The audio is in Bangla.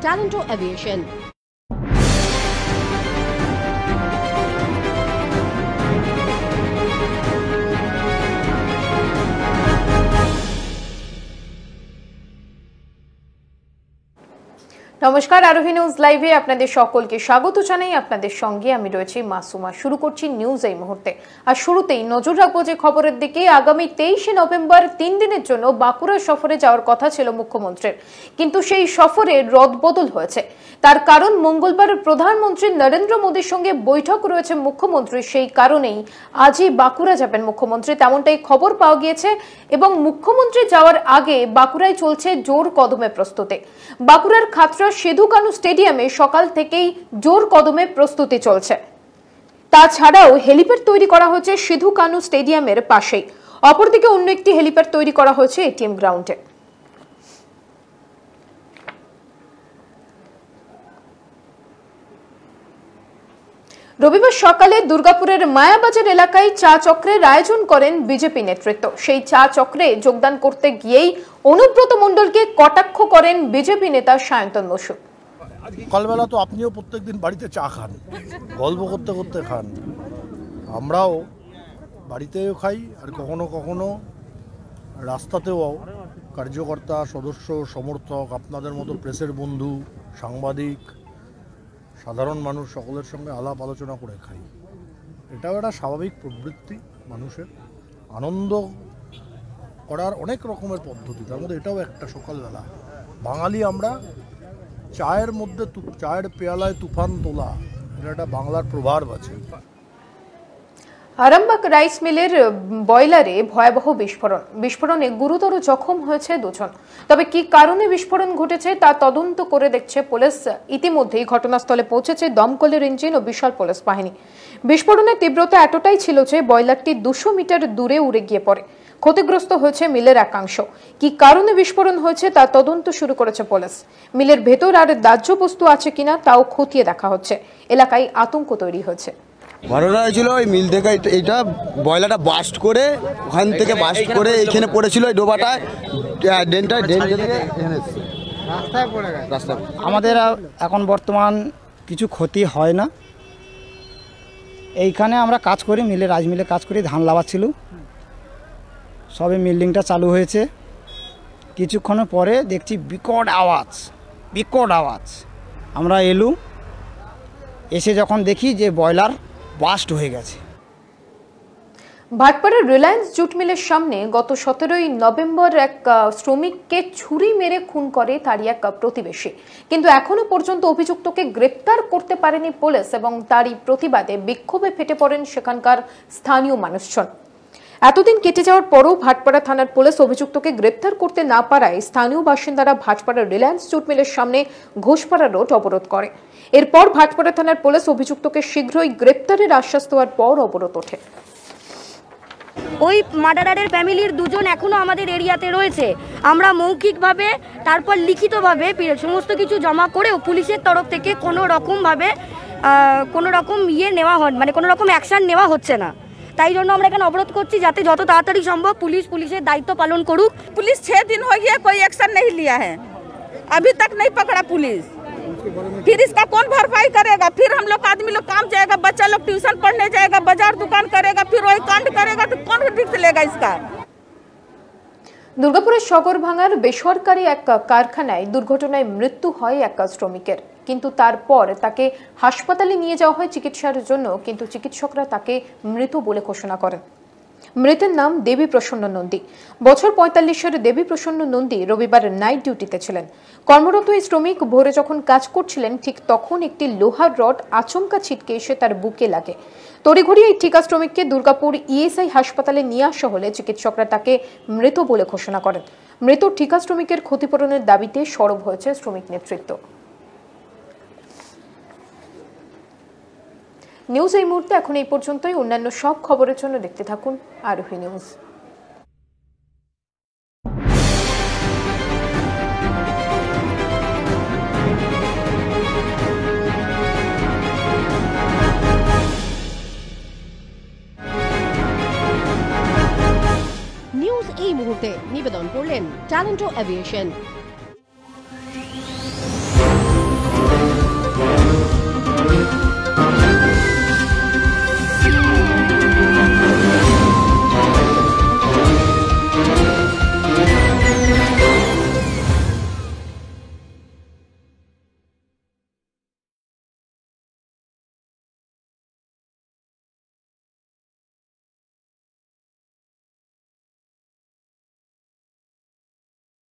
Talento Aviation. নমস্কার, আরোহী নিউজ লাইভে আপনাদের সকলকে স্বাগত জানাই। আপনাদের সঙ্গে আমি রয়েছি মাসুমা। শুরু করছি নিউজ এই মুহূর্তে। আর শুরুতেই নজর রাখবো যে খবরের দিকে। আগামী 23শে নভেম্বর 3 দিনের জন্য বাঁকুড়া সফরে যাওয়ার কথা ছিল মুখ্যমন্ত্রীর, কিন্তু সেই সফরে রদবদল হয়েছে। তার কারণ, মঙ্গলবার প্রধানমন্ত্রী নরেন্দ্র মোদীর সঙ্গে বৈঠক রয়েছে মুখ্যমন্ত্রী, সেই কারণেই আজই বাঁকুড়া যাবেন মুখ্যমন্ত্রী, তেমনটাই খবর পাওয়া গিয়েছে। এবং মুখ্যমন্ত্রী যাওয়ার আগে বাঁকুড়ায় চলছে জোর কদমে প্রস্তুতি। বাঁকুড়ার খাতড়া সিধু কানু স্টেডিয়ামে সকাল থেকেই জোর কদমে প্রস্তুতি চলছে। তাছাড়াও হেলিপ্যাড তৈরি করা হয়েছে সিধু কানু স্টেডিয়ামের পাশেই। অপরদিকে অন্য একটি হেলিপ্যাড তৈরি করা হয়েছে এটিএম গ্রাউন্ডে। রবিবার সকালে দুর্গাপুরের মায়াবাজার এলাকায় চা চক্রের আয়োজন করেন বিজেপি নেতৃত্ব। সেই চা চক্রে যোগদান করতে গিয়েই অনুব্রত মণ্ডলকে কটাক্ষ করেন বিজেপি নেতা সায়ন্তন বসু। সকালবেলা তো আপনিও প্রত্যেকদিন বাড়িতে চা খান, গল্প করতে করতে খান, আমরাও বাড়িতেও খাই, আর কখনো কখনো রাস্তাতেও কার্যকর্তা, সদস্য, সমর্থক, আপনাদের মতো প্রেসের বন্ধু, সাংবাদিক, সাধারণ মানুষ সকলের সঙ্গে আলাপ আলোচনা করে খাই। এটাও একটা স্বাভাবিক প্রবৃত্তি মানুষের। আনন্দ করার অনেক রকমের পদ্ধতি, তার মধ্যে এটাও একটা। সকালবেলা বাঙালি আমরা, চায়ের মধ্যে চায়ের পেয়ালায় তুফান তোলা, এটা একটা বাংলার প্রবাদ আছে। আরামবাগ রাইস মিলের বয়লারে ভয়াবহ বিস্ফোরণে গুরুতর জখম হয়েছে দুজন। তবে কি কারণে বিস্ফোরণ ঘটেছে তা তদন্ত করে দেখছে পুলিশ। ইতিমধ্যেই ঘটনাস্থলে পৌঁছেছে দমকলের ইঞ্জিন ও বিশাল পুলিশ বাহিনী। বিস্ফোরণের তীব্রতা এতটাই ছিল যে বয়লারটি 200 মিটার দূরে উড়ে গিয়ে পড়ে। ক্ষতিগ্রস্ত হয়েছে মিলের একাংশ। কি কারণে বিস্ফোরণ হয়েছে তা তদন্ত শুরু করেছে পুলিশ। মিলের ভেতর আর দাহ্য বস্তু আছে কিনা তাও খতিয়ে দেখা হচ্ছে। এলাকায় আতঙ্ক তৈরি হয়েছে। ঘটনা হয়েছিল ওই মিল থেকে এইটা বয়লারটা বাস্ট করে, ওখান থেকে বাস্ট করে এইখানে পড়েছিল, এই ডোবাটায় রাস্তায় পড়ে গেছে। রাস্তায় আমাদের এখন বর্তমান কিছু ক্ষতি হয় না। এইখানে আমরা কাজ করি, মিলে রাইস মিলে কাজ করি, ধান লাগাচ্ছিল, সবে মিল্ডিংটা চালু হয়েছে। কিছুক্ষণের পরে দেখছি বিকট আওয়াজ। আমরা এসে যখন দেখি যে বয়লার বাস্ট হয়ে গেছে। ভাটপাড়ার রিলায়েন্স জুট মিলের সামনে গত 17ই নভেম্বর এক শ্রমিককে ছুরি মেরে খুন করে তারই এক প্রতিবেশী, কিন্তু এখনো পর্যন্ত অভিযুক্তকে গ্রেপ্তার করতে পারেনি পুলিশ এবং তারই প্রতিবাদে বিক্ষোভে ফেটে পড়েন সেখানকার স্থানীয় মানুষজন। এতদিন কেটে যাওয়ার পরও ভাটপাড়া থানার পুলিশ অভিযুক্তকে গ্রেপ্তার করতে না পারায় স্থানীয় বাসিন্দারা ভাটপাড়ার রিলায়েন্স জুট মিলের সামনে ঘোষপাড়া রোড অবরোধ করে। এরপর ভাটপাড়া থানার পুলিশ অভিযুক্তকে শীঘ্রই গ্রেপ্তারের আশ্বাস দেওয়ার পর অবরোধ ওঠে। ওই মার্ডারারের ফ্যামিলির দুজন এখনো আমাদের এরিয়াতে রয়েছে। আমরা মৌখিকভাবে, তারপর লিখিতভাবে সমস্ত কিছু জমা করেও পুলিশের তরফ থেকে কোনো রকম নেওয়া হয়, মানে কোনো রকম অ্যাকশন নেওয়া হচ্ছে না। তাই জন্য আমরা এখানে অবরোধ করছি, যাতে যত তাড়াতাড়ি সম্ভব পুলিশের দায়িত্ব পালন করুক। पुलिस 6 दिन हो गया, कोई एक्शन नहीं लिया है, अभी तक नहीं पकड़ा पुलिस। फिर इसका कौन भरपाई करेगा? फिर हम लोग आदमी लोग काम जाएगा, बच्चा लोग ट्यूशन पढ़ने जाएगा, बाजार दुकान करेगा, फिर वही कांड करेगा, तो कौन रिस्क लेगा इसका? দুর্গাপুরের শগরভাঙার বেসরকারি এক কারখানায় দুর্ঘটনায় মৃত্যু হয় এক শ্রমিকের, কিন্তু তারপর তাকে হাসপাতালে নিয়ে যাওয়া হয় চিকিৎসার জন্য, কিন্তু চিকিৎসকরা তাকে মৃত বলে ঘোষণা করেন। মৃতের নাম দেবী প্রসন্ন নন্দী। বছর 45-এর দেবী প্রসন্ন নন্দী রবিবার নাইট ডিউটিতে ছিলেন। কর্মরত এই শ্রমিক ভোরে যখন কাজ করছিলেন, ঠিক তখন একটি লোহার রড আচমকা ছিটকে এসে তার বুকে লাগে। তড়িঘড়ি এই ঠিকা শ্রমিককে দুর্গাপুর ইএসআই হাসপাতালে নিয়ে আসা হলে চিকিৎসকরা তাকে মৃত বলে ঘোষণা করেন। মৃত ঠিকা শ্রমিকের ক্ষতিপূরণের দাবিতে সরব হয়েছে শ্রমিক নেতৃত্ব। নিউজ এই মুহূর্তে এখন এই পর্যন্তই। অন্যান্য সব খবরের জন্য দেখতে থাকুন আরোহী নিউজ। নিউজ এই মুহূর্তে নিবেদন করলেন ট্যালেন্টো এভিয়েশন।